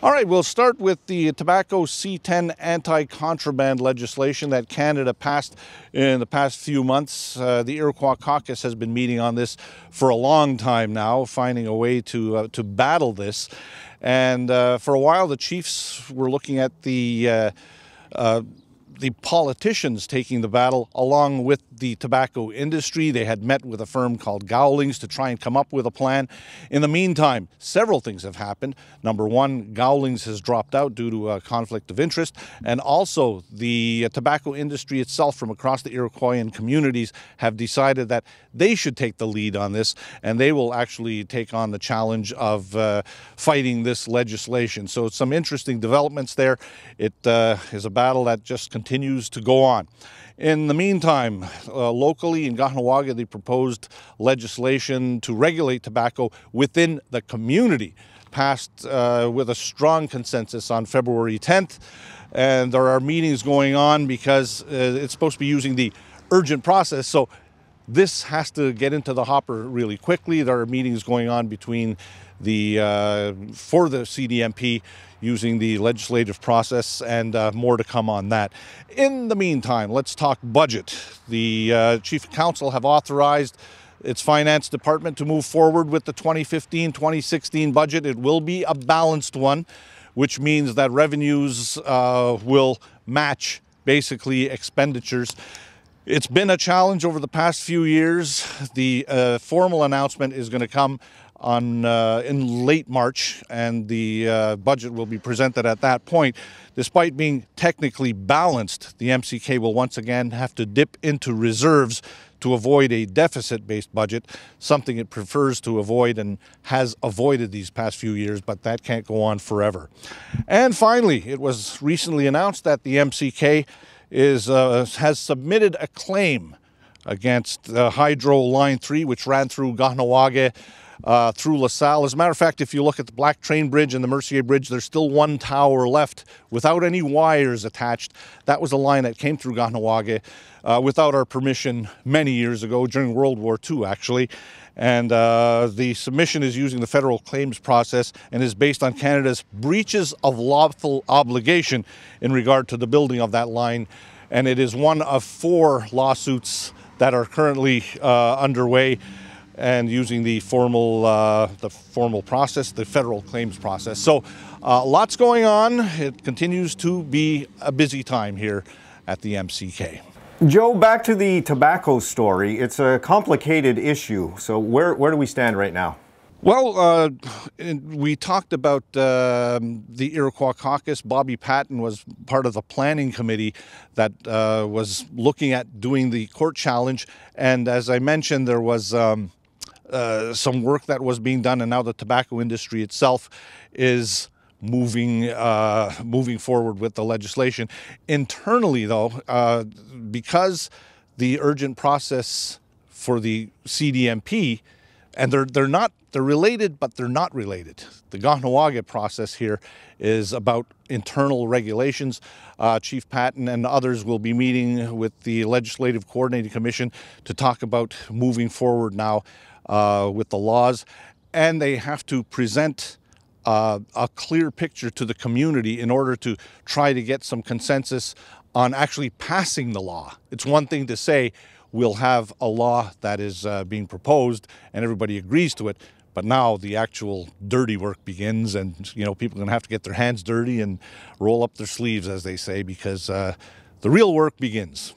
All right, we'll start with the tobacco C10 anti-contraband legislation that Canada passed in the past few months. The Iroquois Caucus has been meeting on this for a long time now, finding a way to battle this. And for a while, the chiefs were looking at the politicians taking the battle along with the tobacco industry. They had met with a firm called Gowlings to try and come up with a plan. In the meantime, several things have happened. Number one, Gowlings has dropped out due to a conflict of interest, and also the tobacco industry itself from across the Iroquoian communities have decided that they should take the lead on this, and they will actually take on the challenge of fighting this legislation. So some interesting developments there. It is a battle that just continues to go on. In the meantime, locally in Kahnawà, the proposed legislation to regulate tobacco within the community passed with a strong consensus on February 10th. And there are meetings going on because it's supposed to be using the urgent process. So this has to get into the hopper really quickly. There are meetings going on between for the CDMP using the legislative process, and more to come on that. In the meantime, let's talk budget. The Chief Council have authorized its finance department to move forward with the 2015-2016 budget. It will be a balanced one, which means that revenues will match basically expenditures. It's been a challenge over the past few years. The formal announcement is going to come in late March, and the budget will be presented at that point. Despite being technically balanced, the MCK will once again have to dip into reserves to avoid a deficit-based budget, something it prefers to avoid and has avoided these past few years, but that can't go on forever. And finally, it was recently announced that the MCK has submitted a claim against Hydro Line 3, which ran through Kahnawà, through LaSalle. As a matter of fact, if you look at the Black Train Bridge and the Mercier Bridge, there's still one tower left without any wires attached. That was a line that came through Kahnawà without our permission many years ago, during World War II, actually. And the submission is using the federal claims process and is based on Canada's breaches of lawful obligation in regard to the building of that line. And it is one of 4 lawsuits that are currently underway, and using the formal process, the federal claims process. So lots going on. It continues to be a busy time here at the MCK. Joe, back to the tobacco story. It's a complicated issue. So where do we stand right now? Well, we talked about the Iroquois Caucus. Bobby Patton was part of the planning committee that was looking at doing the court challenge. And as I mentioned, there was some work that was being done, and now the tobacco industry itself is moving forward with the legislation. Internally, though, because the urgent process for the CDMP, and they're related, but they're not related. The Kahnawà process here is about internal regulations. Chief Patton and others will be meeting with the Legislative Coordinating Commission to talk about moving forward now with the laws, and they have to present a clear picture to the community in order to try to get some consensus on actually passing the law. It's one thing to say we'll have a law that is being proposed and everybody agrees to it, but now the actual dirty work begins, and people are going to have to get their hands dirty and roll up their sleeves, as they say, because the real work begins.